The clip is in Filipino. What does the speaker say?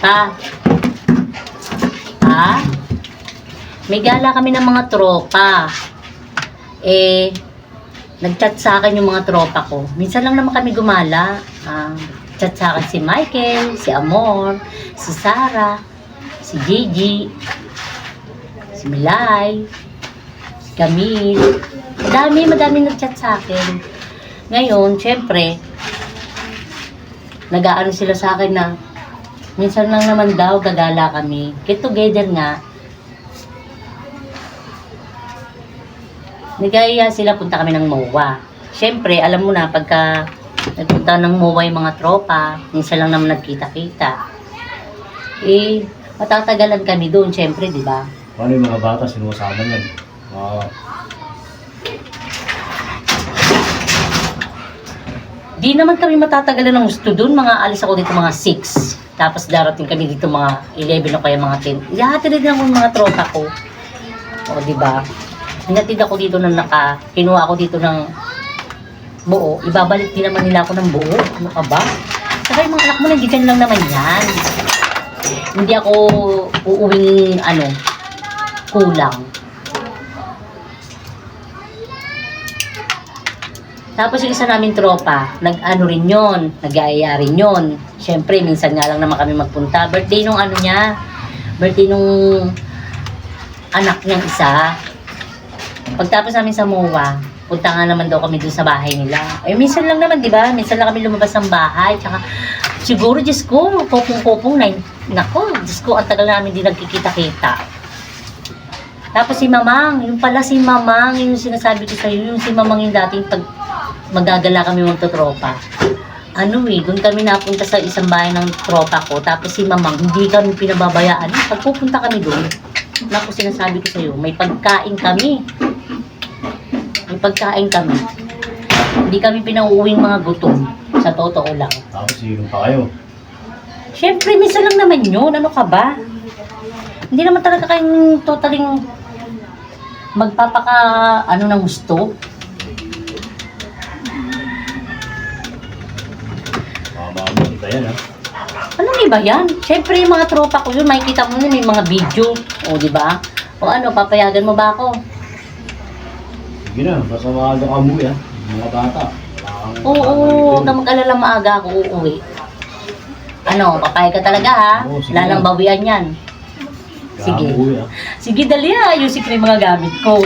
Ha? Ha? May gala kami ng mga tropa. Nag-chat sa akin yung mga tropa ko. Minsan lang naman kami gumala. Chat sa akin si Michael, si Amor, si Sarah, si Gigi, si Milay, si Camille. Madami nag-chat sa akin. Ngayon, syempre, nag-aano sila sa akin na minsan lang naman daw gagala kami. Get together nga. Nagaya sila, punta kami ng MOA. Syempre, alam mo na, pagka nagpunta ng MOA yung mga tropa, minsan lang naman nagkita-kita. Matatagalan kami doon, syempre, di ba? Paano yung mga bata sinusama niyan? Di naman kami matatagalan ng gusto doon. Alis ako dito mga 6. Tapos darating kami dito mga 11 o kaya mga 10. Ihahatid din ako ng mga tropa ko. O, di ba? Hinatid ako dito ng kinuha ako dito ng buo. Ibabalik din naman nila ako ng buo. Ano ka ba? Saka yung mga anak mo, nandiyan lang naman yan. Hindi ako uuwing, kulang. Tapos yung isa namin tropa, nag-ano rin yun, nag-aaya rin yun. Siyempre, minsan nga lang naman kami magpunta. Birthday nung birthday nung anak niyang isa. Pagtapos namin sa MOA, punta nga naman daw kami dun sa bahay nila. Minsan lang naman, di ba? Minsan lang kami lumabas ng bahay. Tsaka, siguro, Diyos ko, kopong-kopong na. Nako, Diyos ko, ang tagal namin di nagkikita-kita. Tapos si Mamang, yung pala si Mamang, yung sinasabi ko sa'yo, yung si Mamang yung dating pag magagala kami magtotropa. Doon kami napunta sa isang bahay ng tropa ko, tapos si Mamang, hindi kami pinababayaan. Pag pupunta kami doon, naku, sinasabi ko sa'yo, may pagkain kami. May pagkain kami. Hindi kami pinauuwing mga gutom. Sa totoo lang. Tapos inom pa kayo? Siyempre, minsan lang naman yun. Ano ka ba? Hindi naman talaga kayong totaling ng gusto. Makakita yan, ha? Anong iba yan? Siyempre, yung mga tropa ko yun, makikita mo yun, may mga video. O, di ba? O papayagan mo ba ako? Sige na, basta maaga ka umuwi, ha? Mga bata. Oo, huwag ka mag-alala, maaga ako uuwi. Papayag ka talaga, ha? Oo, sige Wala nang na. bawian yan. Sige. Umuwi, ha? Sige, dali, ha? Ayusin ko yung mga gamit ko.